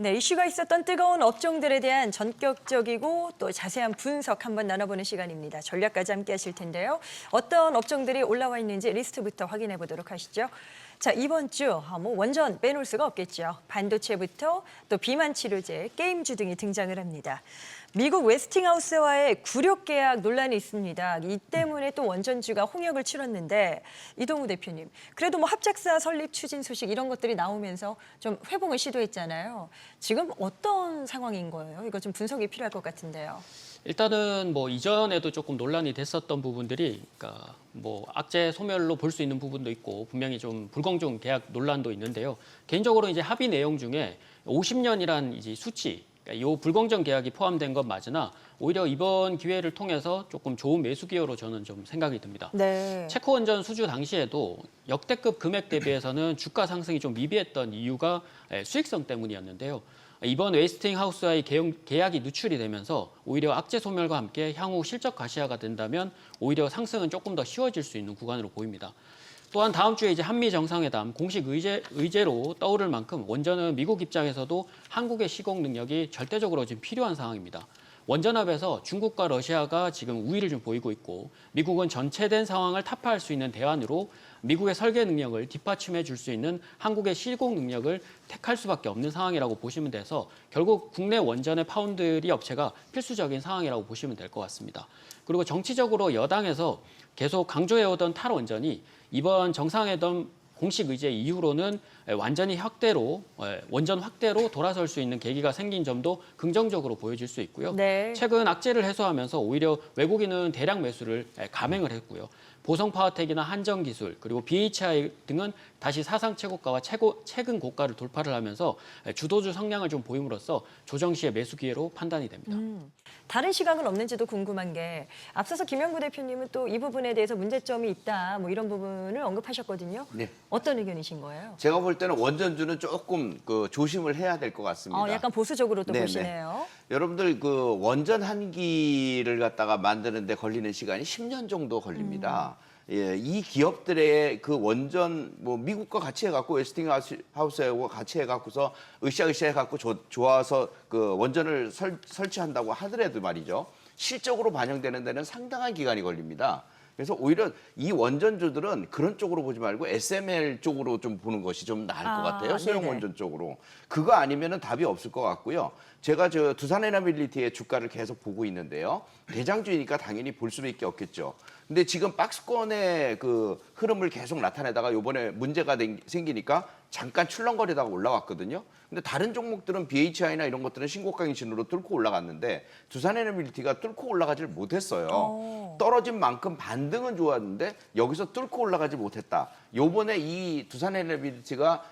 네, 이슈가 있었던 뜨거운 업종들에 대한 전격적이고 또 자세한 분석 한번 나눠보는 시간입니다. 전략까지 함께 하실 텐데요. 어떤 업종들이 올라와 있는지 리스트부터 확인해 보도록 하시죠. 자, 이번 주 원전 빼놓을 수가 없겠죠. 반도체부터 또 비만 치료제, 게임주 등이 등장을 합니다. 미국 웨스팅하우스와의 굴욕 계약 논란이 있습니다. 이 때문에 또 원전주가 홍역을 치렀는데 이동우 대표님, 그래도 합작사 설립 추진 소식 이런 것들이 나오면서 좀 회복을 시도했잖아요. 지금 어떤 상황인 거예요? 이거 좀 분석이 필요할 것 같은데요. 일단은 이전에도 조금 논란이 됐었던 부분들이 악재 소멸로 볼 수 있는 부분도 있고 분명히 좀 불공정 계약 논란도 있는데요. 개인적으로 이제 합의 내용 중에 50년이란 이제 수치, 이 불공정 계약이 포함된 건 맞으나 오히려 이번 기회를 통해서 조금 좋은 매수 기회로 저는 좀 생각이 듭니다. 네. 체코 원전 수주 당시에도 역대급 금액 대비해서는 주가 상승이 좀 미비했던 이유가 수익성 때문이었는데요. 이번 웨스팅하우스와의 계약이 누출이 되면서 오히려 악재 소멸과 함께 향후 실적 가시화가 된다면 오히려 상승은 조금 더 쉬워질 수 있는 구간으로 보입니다. 또한 다음 주에 이제 한미 정상회담 공식 의제로 떠오를 만큼 원전은 미국 입장에서도 한국의 시공 능력이 절대적으로 지금 필요한 상황입니다. 원전합에서 중국과 러시아가 지금 우위를 좀 보이고 있고 미국은 전체된 상황을 타파할 수 있는 대안으로 미국의 설계 능력을 뒷받침해 줄 수 있는 한국의 시공 능력을 택할 수밖에 없는 상황이라고 보시면 돼서 결국 국내 원전의 파운드리 업체가 필수적인 상황이라고 보시면 될 것 같습니다. 그리고 정치적으로 여당에서 계속 강조해오던 탈원전이 이번 정상회담 공식 의제 이후로는 완전히 원전 확대로 돌아설 수 있는 계기가 생긴 점도 긍정적으로 보여질 수 있고요. 네. 최근 악재를 해소하면서 오히려 외국인은 대량 매수를 감행을 했고요. 보성파워텍이나 한전기술 그리고 BHI 등은 다시 사상 최고가와 최근 고가를 돌파를 하면서 주도주 성량을 좀 보임으로써 조정 시의 매수 기회로 판단이 됩니다. 다른 시각은 없는지도 궁금한 게 앞서서 김영구 대표님은 또 이 부분에 대해서 문제점이 있다 이런 부분을 언급하셨거든요. 네. 어떤 의견이신 거예요? 제가 볼 때는 원전주는 조금 조심을 해야 될 것 같습니다. 약간 보수적으로 또 네네. 보시네요. 여러분들 원전 한 기를 갖다가 만드는데 걸리는 시간이 10년 정도 걸립니다. 예, 이 기업들의 원전 미국과 같이 해갖고 웨스팅하우스하고 같이 해갖고서 으쌰으쌰 해갖고 좋아서 원전을 설치한다고 하더라도 말이죠. 실적으로 반영되는 데는 상당한 기간이 걸립니다. 그래서 오히려 이 원전주들은 그런 쪽으로 보지 말고 SML 쪽으로 좀 보는 것이 좀 나을 것 같아요. 소형 네네. 원전 쪽으로. 그거 아니면은 답이 없을 것 같고요. 제가 두산에너빌리티의 주가를 계속 보고 있는데요. 대장주이니까 당연히 볼 수밖에 없겠죠. 근데 지금 박스권의 흐름을 계속 나타내다가 이번에 문제가 생기니까 잠깐 출렁거리다가 올라왔거든요. 근데 다른 종목들은 BHI나 이런 것들은 신고가 진으로 뚫고 올라갔는데 두산에너빌리티가 뚫고 올라가질 못했어요. 떨어진 만큼 반등은 좋았는데 여기서 뚫고 올라가지 못했다. 요번에 이 두산에너빌리티가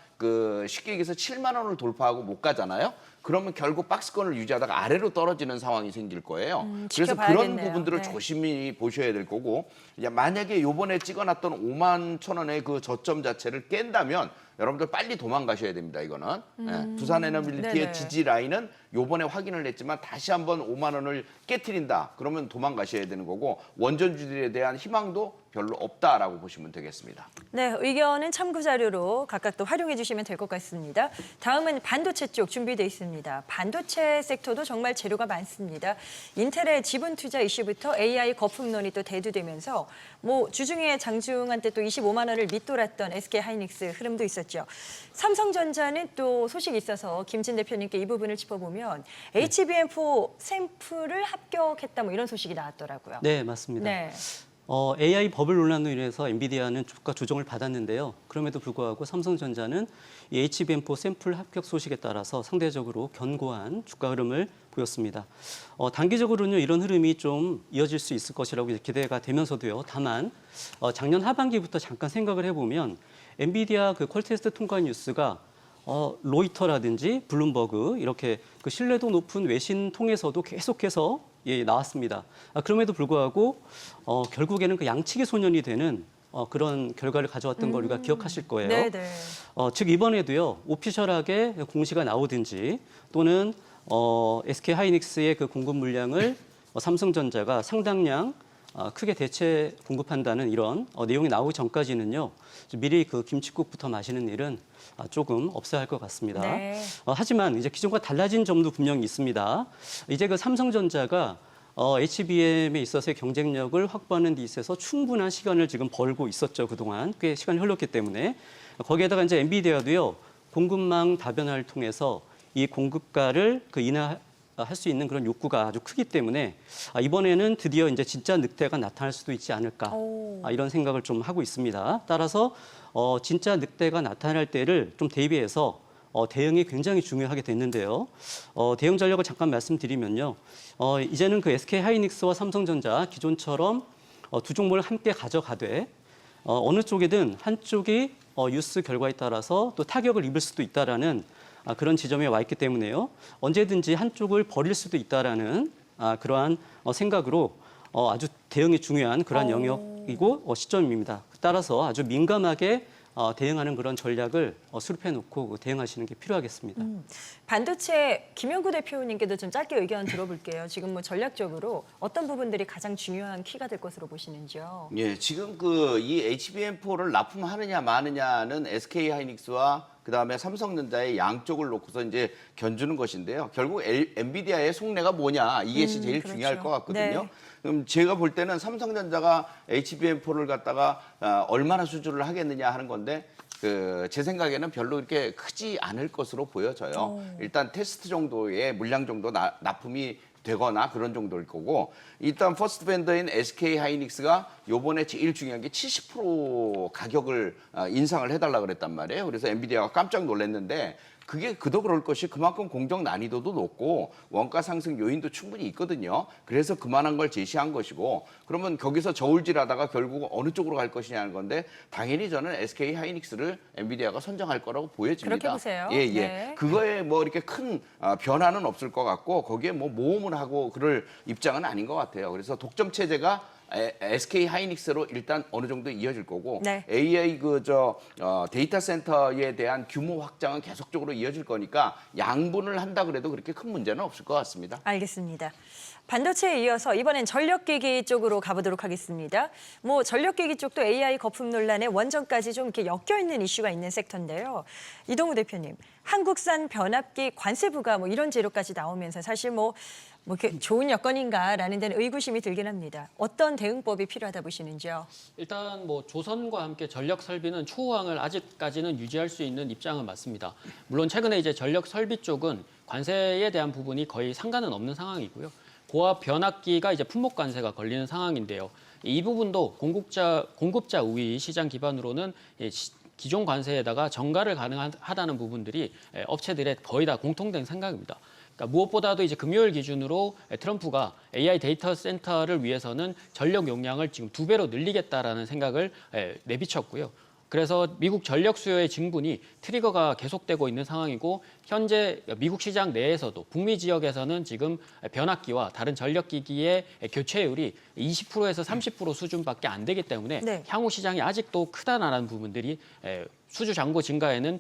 쉽게 얘기해서 7만 원을 돌파하고 못 가잖아요. 그러면 결국 박스권을 유지하다가 아래로 떨어지는 상황이 생길 거예요. 그래서 그런 지켜봐야겠네요. 부분들을 네. 조심히 보셔야 될 거고 만약에 요번에 찍어놨던 5만 천 원의 저점 자체를 깬다면 여러분들 빨리 도망가셔야 됩니다. 이거는 두산에너빌리티의 네네. 지지 라인은 요번에 확인을 했지만 다시 한번 5만 원을 깨트린다. 그러면 도망가셔야 되는 거고 원전주들에 대한 희망도 별로 없다라고 보시면 되겠습니다. 네, 의견은 참고 자료로 각각 또 활용해 주시면 될 것 같습니다. 다음은 반도체 쪽 준비되어 있습니다. 반도체 sek터도 정말 재료가 많습니다. 인텔의 지분 투자 이슈부터 AI 거품론이 또 대두되면서 주중에 장중한 때 또 25만 원을 밑돌았던 SK하이닉스 흐름도 있었죠. 삼성전자는 또 소식이 있어서 김진 대표님께 이 부분을 짚어보면 HBM4 샘플을 합격했다 이런 소식이 나왔더라고요. 네, 맞습니다. 네. AI 버블 논란으로 인해서 엔비디아는 주가 조정을 받았는데요. 그럼에도 불구하고 삼성전자는 이 HBM4 샘플 합격 소식에 따라서 상대적으로 견고한 주가 흐름을 보였습니다. 단기적으로는 이런 흐름이 좀 이어질 수 있을 것이라고 기대가 되면서도요. 다만 작년 하반기부터 잠깐 생각을 해보면 엔비디아 퀄테스트 통과 뉴스가 로이터라든지 블룸버그 이렇게 신뢰도 높은 외신 통해서도 계속해서 나왔습니다. 그럼에도 불구하고 결국에는 양측의 소년이 되는 그런 결과를 가져왔던 걸 우리가 기억하실 거예요. 네네. 즉 이번에도요 오피셜하게 공시가 나오든지 또는 SK하이닉스의 공급 물량을 삼성전자가 상당량 크게 대체 공급한다는 이런 내용이 나오기 전까지는요. 미리 그 김칫국부터 마시는 일은 조금 없어야 할 것 같습니다. 네. 하지만 이제 기존과 달라진 점도 분명히 있습니다. 이제 그 삼성전자가 HBM에 있어서의 경쟁력을 확보하는 데 있어서 충분한 시간을 지금 벌고 있었죠. 그동안 꽤 시간이 흘렀기 때문에 거기에다가 이제 엔비디아도요. 공급망 다변화를 통해서 이 공급가를 인하할 수 있는 그런 욕구가 아주 크기 때문에 이번에는 드디어 이제 진짜 늑대가 나타날 수도 있지 않을까 이런 생각을 좀 하고 있습니다. 따라서 진짜 늑대가 나타날 때를 좀 대비해서 대응이 굉장히 중요하게 됐는데요. 대응 전략을 잠깐 말씀드리면요. 이제는 그 SK 하이닉스와 삼성전자 기존처럼 두 종목을 함께 가져가되 어느 쪽이든 한쪽이 뉴스 결과에 따라서 또 타격을 입을 수도 있다라는 그런 지점에 와 있기 때문에요. 언제든지 한쪽을 버릴 수도 있다라는 그러한 생각으로 아주 대응이 중요한 그러한 영역이고 시점입니다. 따라서 아주 민감하게 대응하는 그런 전략을 수립해 놓고 대응하시는 게 필요하겠습니다. 반도체 김영구 대표님께도 좀 짧게 의견 들어볼게요. 지금 뭐 전략적으로 어떤 부분들이 가장 중요한 키가 될 것으로 보시는지요? 예, 지금 이 HBM4를 납품하느냐 마느냐는 SK 하이닉스와 그다음에 삼성전자의 양쪽을 놓고서 이제 견주는 것인데요. 결국 엔비디아의 속내가 뭐냐 이게 제일 그렇죠. 중요할 것 같거든요. 네. 그럼 제가 볼 때는 삼성전자가 HBM4를 갖다가 얼마나 수주를 하겠느냐 하는 건데 제 생각에는 별로 이렇게 크지 않을 것으로 보여져요. 일단 테스트 정도의 물량 정도 납품이 되거나 그런 정도일 거고 일단 퍼스트 벤더인 SK 하이닉스가 요번에 제일 중요한 게 70% 가격을 인상을 해달라 그랬단 말이에요. 그래서 엔비디아가 깜짝 놀랐는데 그게 그도 그럴 것이 그만큼 공정 난이도도 높고 원가 상승 요인도 충분히 있거든요. 그래서 그만한 걸 제시한 것이고 그러면 거기서 저울질하다가 결국 어느 쪽으로 갈 것이냐는 건데 당연히 저는 SK 하이닉스를 엔비디아가 선정할 거라고 보여집니다. 그렇게 보세요. 예, 예. 네. 그거에 뭐 이렇게 큰 변화는 없을 것 같고 거기에 뭐 모험을 하고 그럴 입장은 아닌 것 같아요. 그래서 독점 체제가 SK 하이닉스로 일단 어느 정도 이어질 거고 네. AI 데이터 센터에 대한 규모 확장은 계속적으로 이어질 거니까 양분을 한다 그래도 그렇게 큰 문제는 없을 것 같습니다. 알겠습니다. 반도체에 이어서 이번엔 전력기기 쪽으로 가보도록 하겠습니다. 뭐 전력기기 쪽도 AI 거품 논란에 원전까지 좀 이렇게 엮여 있는 이슈가 있는 섹터인데요. 이동우 대표님, 한국산 변압기 관세부가 뭐 이런 재료까지 나오면서 사실 뭐 이렇게 좋은 여건인가라는 데는 의구심이 들긴 합니다. 어떤 대응법이 필요하다 보시는지요? 일단 뭐 조선과 함께 전력 설비는 초호황을 아직까지는 유지할 수 있는 입장은 맞습니다. 물론 최근에 이제 전력 설비 쪽은 관세에 대한 부분이 거의 상관은 없는 상황이고요. 고압 변압기가 이제 품목 관세가 걸리는 상황인데요. 이 부분도 공급자 우위 시장 기반으로는 기존 관세에다가 전가를 가능하다는 부분들이 업체들의 거의 다 공통된 생각입니다. 그러니까 무엇보다도 이제 금요일 기준으로 트럼프가 AI 데이터 센터를 위해서는 전력 용량을 지금 2배로 늘리겠다라는 생각을 내비쳤고요. 그래서 미국 전력 수요의 증분이 트리거가 계속되고 있는 상황이고 현재 미국 시장 내에서도 북미 지역에서는 지금 변압기와 다른 전력기기의 교체율이 20%에서 30% 수준밖에 안 되기 때문에 네. 향후 시장이 아직도 크다라는 부분들이 수주 잔고 증가에는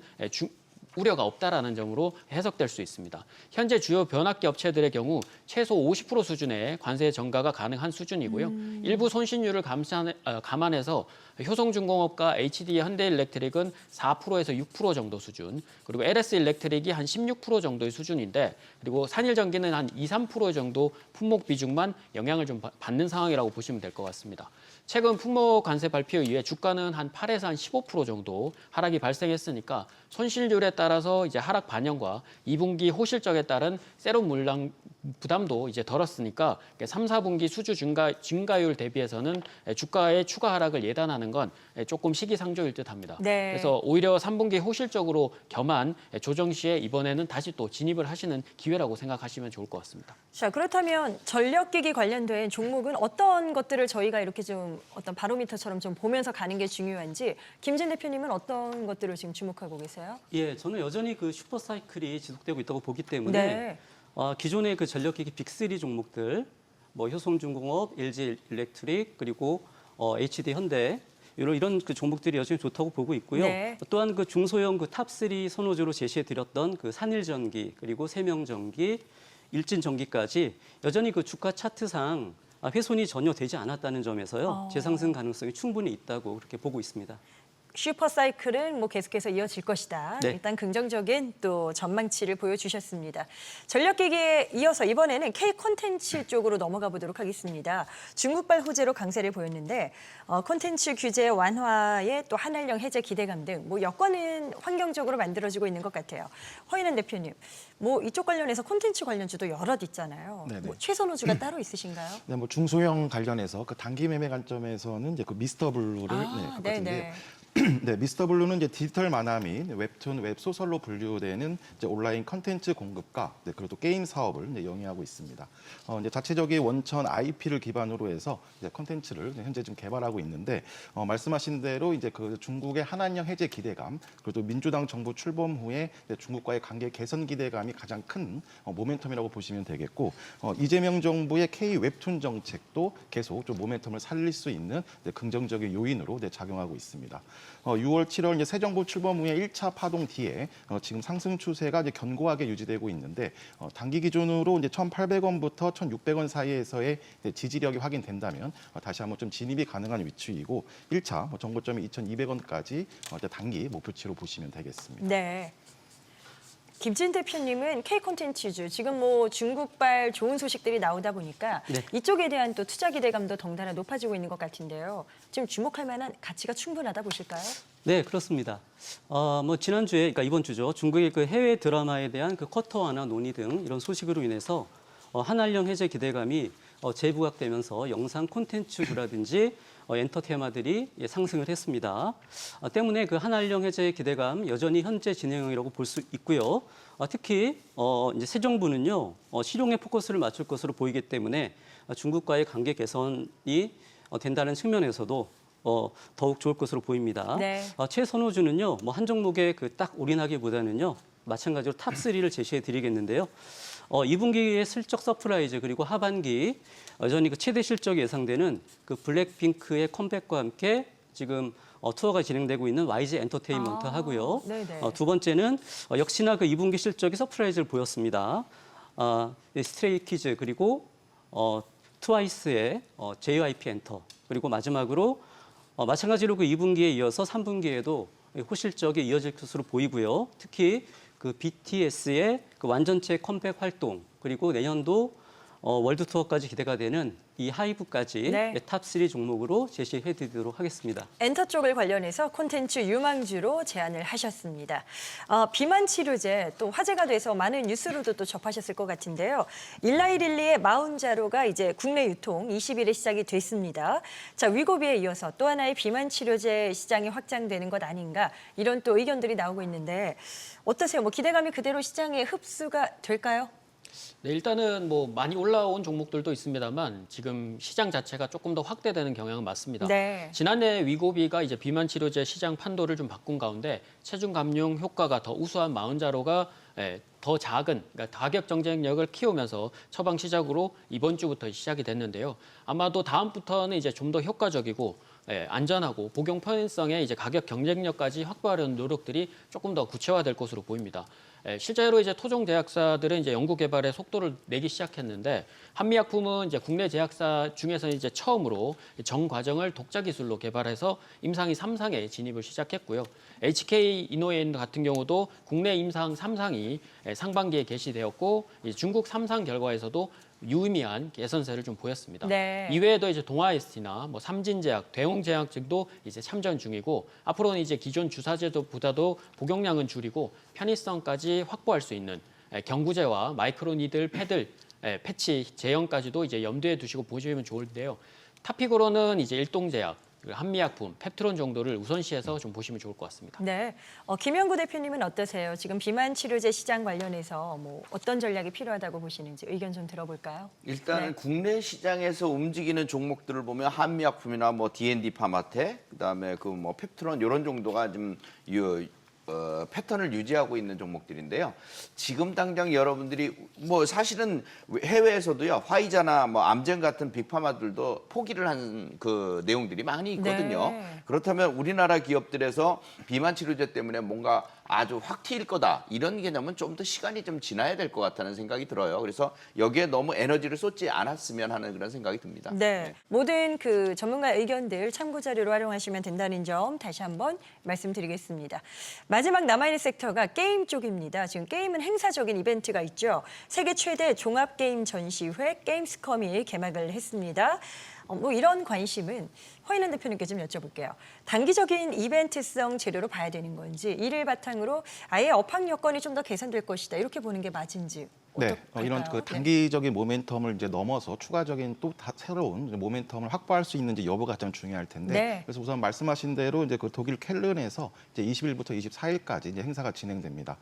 우려가 없다라는 점으로 해석될 수 있습니다. 현재 주요 변압기 업체들의 경우 최소 50% 수준의 관세 전가가 가능한 수준이고요. 일부 손실률을 감안해서 효성중공업과 HD 현대일렉트릭은 4%에서 6% 정도 수준, 그리고 LS일렉트릭이 한 16% 정도의 수준인데, 그리고 산일전기는 한 2, 3% 정도 품목 비중만 영향을 좀 받는 상황이라고 보시면 될 것 같습니다. 최근 품목 관세 발표 이후에 주가는 한 8에서 한 15% 정도 하락이 발생했으니까 손실률에 따라서 이제 하락 반영과 2분기 호실적에 따른 세론 물량 부담도 이제 덜었으니까 3, 4분기 수주 증가율 대비해서는 주가의 추가 하락을 예단하는 건 조금 시기상조일 듯합니다. 네. 그래서 오히려 3분기 호실적으로 겸한 조정 시에 이번에는 다시 또 진입을 하시는 기회라고 생각하시면 좋을 것 같습니다. 자, 그렇다면 전력기기 관련된 종목은 어떤 것들을 저희가 이렇게 좀 어떤 바로미터처럼 좀 보면서 가는 게 중요한지 김진 대표님은 어떤 것들을 지금 주목하고 계세요? 예, 저는 여전히 그 슈퍼 사이클이 지속되고 있다고 보기 때문에 네. 기존의 그 전력기기 빅3 종목들, 뭐 효성중공업, LG일렉트릭 그리고 HD 현대 이런 그 종목들이 여전히 좋다고 보고 있고요. 네. 또한 그 중소형 그 탑3 선호주로 제시해드렸던 그 산일전기 그리고 세명전기, 일진전기까지 여전히 그 주가 차트상 훼손이 전혀 되지 않았다는 점에서요. 재상승 가능성이 충분히 있다고 그렇게 보고 있습니다. 슈퍼사이클은 뭐 계속해서 이어질 것이다. 네. 일단 긍정적인 또 전망치를 보여주셨습니다. 전력기기에 이어서 이번에는 K 콘텐츠 쪽으로 넘어가 보도록 하겠습니다. 중국발 호재로 강세를 보였는데 콘텐츠 규제 완화에 또 한알령 해제 기대감 등 뭐 여건은 환경적으로 만들어지고 있는 것 같아요. 허인은 대표님, 뭐 이쪽 관련해서 콘텐츠 관련주도 여럿 있잖아요. 네네. 뭐 최선호주가 따로 있으신가요? 네, 뭐 중소형 관련해서 그 단기 매매 관점에서는 이제 그 미스터 블루를 갖고 있는데요. 네, 미스터 블루는 이제 디지털 만화 및 웹툰, 웹소설로 분류되는 이제 온라인 컨텐츠 공급과 그리고 또 게임 사업을 이제 영위하고 있습니다. 이제 자체적인 원천 IP를 기반으로 해서 이제 컨텐츠를 현재 좀 개발하고 있는데 말씀하신 대로 이제 그 중국의 한한령 해제 기대감 그리고 또 민주당 정부 출범 후에 이제 중국과의 관계 개선 기대감이 가장 큰 모멘텀이라고 보시면 되겠고 이재명 정부의 K 웹툰 정책도 계속 좀 모멘텀을 살릴 수 있는 긍정적인 요인으로 작용하고 있습니다. 6월, 7월 이제 새 정부 출범 후에 1차 파동 뒤에 지금 상승 추세가 이제 견고하게 유지되고 있는데 단기 기준으로 이제 1,800원부터 1,600원 사이에서의 지지력이 확인된다면 다시 한번 좀 진입이 가능한 위치이고 1차 정고점이 2,200원까지 단기 목표치로 보시면 되겠습니다. 네. 김진 대표님은 K 콘텐츠주 지금 뭐 중국발 좋은 소식들이 나오다 보니까 네. 이쪽에 대한 또 투자 기대감도 덩달아 높아지고 있는 것 같은데요. 지금 주목할 만한 가치가 충분하다 보실까요? 네, 그렇습니다. 뭐 지난주에, 그러니까 이번 주죠. 중국의 그 해외 드라마에 대한 그 쿼터 완화 논의 등 이런 소식으로 인해서 한알령 해제 기대감이 재부각되면서 영상 콘텐츠주라든지 엔터테이너들이 상승을 했습니다. 때문에 그 한알령 해제 기대감 여전히 현재 진행형이라고 볼 수 있고요. 특히 이제 새 정부는요 실용에 포커스를 맞출 것으로 보이기 때문에 중국과의 관계 개선이 된다는 측면에서도 더욱 좋을 것으로 보입니다. 네. 최선호주는요 뭐 한 종목에 그 딱 올인하기보다는요 마찬가지로 탑 3를 제시해 드리겠는데요. 2분기의 슬쩍 서프라이즈 그리고 하반기 여전히 그 최대 실적이 예상되는 그 블랙핑크의 컴백과 함께 지금 투어가 진행되고 있는 YG 엔터테인먼트 하고요. 네네. 두 번째는 역시나 그 2분기 실적이 서프라이즈를 보였습니다. 스트레이키즈 그리고 트와이스의 JYP 엔터 그리고 마지막으로 마찬가지로 그 2분기에 이어서 3분기에도 호실적이 이어질 것으로 보이고요. 특히 그 BTS의 그 완전체 컴백 활동 그리고 내년도 월드 투어까지 기대가 되는 이 하이브까지 네. 탑3 종목으로 제시해 드리도록 하겠습니다. 엔터 쪽을 관련해서 콘텐츠 유망주로 제안을 하셨습니다. 비만 치료제 또 화제가 돼서 많은 뉴스로도 또 접하셨을 것 같은데요. 일라이릴리의 마운자로가 이제 국내 유통 20일에 시작이 됐습니다. 자, 위고비에 이어서 또 하나의 비만 치료제 시장이 확장되는 것 아닌가 이런 또 의견들이 나오고 있는데 어떠세요? 뭐 기대감이 그대로 시장에 흡수가 될까요? 네, 일단은 뭐 많이 올라온 종목들도 있습니다만 지금 시장 자체가 조금 더 확대되는 경향은 맞습니다. 네. 지난해 위고비가 이제 비만 치료제 시장 판도를 좀 바꾼 가운데 체중 감량 효과가 더 우수한 마운자로가 더 작은 그러니까 가격 경쟁력을 키우면서 처방 시작으로 이번 주부터 시작이 됐는데요. 아마도 다음부터는 이제 좀 더 효과적이고 안전하고 복용 편의성의 이제 가격 경쟁력까지 확보하려는 노력들이 조금 더 구체화될 것으로 보입니다. 실제로 이제 토종 제약사들은 이제 연구 개발에 속도를 내기 시작했는데 한미약품은 이제 국내 제약사 중에서 이제 처음으로 전 과정을 독자 기술로 개발해서 임상이 3상에 진입을 시작했고요. HK 이노엔 같은 경우도 국내 임상 3상이 상반기에 개시되었고 중국 3상 결과에서도 유의미한 개선세를 좀 보였습니다. 네. 이외에도 이제 동아에스티나 뭐 삼진제약, 대웅제약 등도 이제 참전 중이고 앞으로는 이제 기존 주사제도보다도 복용량은 줄이고 편의성까지 확보할 수 있는 경구제와 마이크로니들 패들, 패치 제형까지도 이제 염두에 두시고 보시면 좋은데요. 탑픽으로는 이제 일동제약, 한미약품, 펩트론 정도를 우선시해서 좀 보시면 좋을 것 같습니다. 네, 김영구 대표님은 어떠세요? 지금 비만 치료제 시장 관련해서 뭐 어떤 전략이 필요하다고 보시는지 의견 좀 들어볼까요? 일단은 네. 국내 시장에서 움직이는 종목들을 보면 한미약품이나 뭐 D&D 파마테, 그다음에 그 뭐 펩트론 이런 정도가 좀 패턴을 유지하고 있는 종목들인데요. 지금 당장 여러분들이 뭐 사실은 해외에서도요 화이자나 뭐 암젠 같은 빅파마들도 포기를 한 그 내용들이 많이 있거든요. 네. 그렇다면 우리나라 기업들에서 비만 치료제 때문에 뭔가 아주 확 튀일 거다 이런 개념은 좀 더 시간이 좀 지나야 될 것 같다는 생각이 들어요. 그래서 여기에 너무 에너지를 쏟지 않았으면 하는 그런 생각이 듭니다. 네, 모든 그 전문가 의견들 참고 자료로 활용하시면 된다는 점 다시 한번 말씀드리겠습니다. 마지막 남아있는 섹터가 게임 쪽입니다. 지금 게임은 행사적인 이벤트가 있죠. 세계 최대 종합 게임 전시회 게임스컴이 개막을 했습니다. 뭐 이런 관심은 허인환 대표님께 좀 여쭤볼게요. 단기적인 이벤트성 재료로 봐야 되는 건지 이를 바탕으로 아예 업황 여건이 좀 더 개선될 것이다 이렇게 보는 게 맞은지 네, 어떨까요? 이런 그 단기적인 모멘텀을 이제 넘어서 추가적인 또 새로운 모멘텀을 확보할 수 있는지 여부가 가장 중요할 텐데, 네. 그래서 우선 말씀하신 대로 이제 그 독일 켈른에서 이제 20일부터 24일까지 이제 행사가 진행됩니다.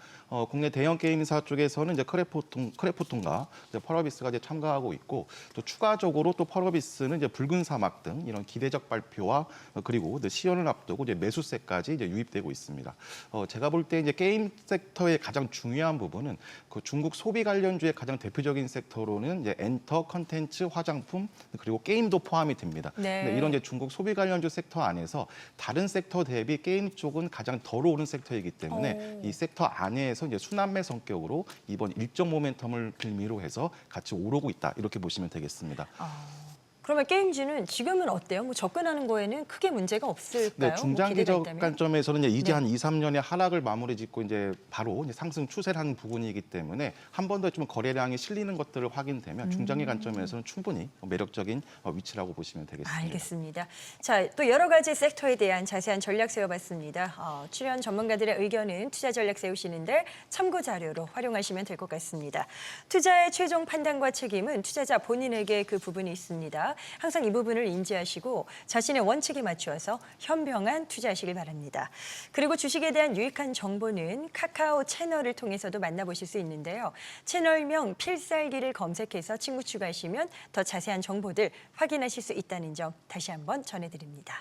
국내 대형 게임사 쪽에서는 이제 크레포통과 이제 펄어비스가 이제 참가하고 있고, 또 추가적으로 또 펄어비스는 이제 붉은 사막 등 이런 기대적 발표와 그리고 시연을 앞두고 이제 매수세까지 이제 유입되고 있습니다. 제가 볼 때 이제 게임 섹터의 가장 중요한 부분은 그 중국 소비 관련주의 가장 대표적인 섹터로는 이제 엔터, 컨텐츠, 화장품 그리고 게임도 포함이 됩니다. 네. 근데 이런 이제 중국 소비 관련주 섹터 안에서 다른 섹터 대비 게임 쪽은 가장 덜 오른 섹터이기 때문에 이 섹터 안에서 이제 순환매 성격으로 이번 일정 모멘텀을 빌미로 해서 같이 오르고 있다 이렇게 보시면 되겠습니다. 그러면 게임주는 지금은 어때요? 뭐 접근하는 거에는 크게 문제가 없을까요? 네, 뭐 중장기적 기대가 있다면? 관점에서는 이제 네. 한 2, 3년의 하락을 마무리 짓고 이제 바로 이제 상승 추세를 하는 부분이기 때문에 한 번 더 좀 거래량이 실리는 것들을 확인되면 중장기 관점에서는 충분히 매력적인 위치라고 보시면 되겠습니다. 알겠습니다. 자, 또 여러 가지 섹터에 대한 자세한 전략 세워봤습니다. 출연 전문가들의 의견은 투자 전략 세우시는데 참고 자료로 활용하시면 될 것 같습니다. 투자의 최종 판단과 책임은 투자자 본인에게 그 부분이 있습니다. 항상 이 부분을 인지하시고 자신의 원칙에 맞추어서 현명한 투자하시길 바랍니다. 그리고 주식에 대한 유익한 정보는 카카오 채널을 통해서도 만나보실 수 있는데요. 채널명 필살기를 검색해서 친구 추가하시면 더 자세한 정보들 확인하실 수 있다는 점 다시 한번 전해드립니다.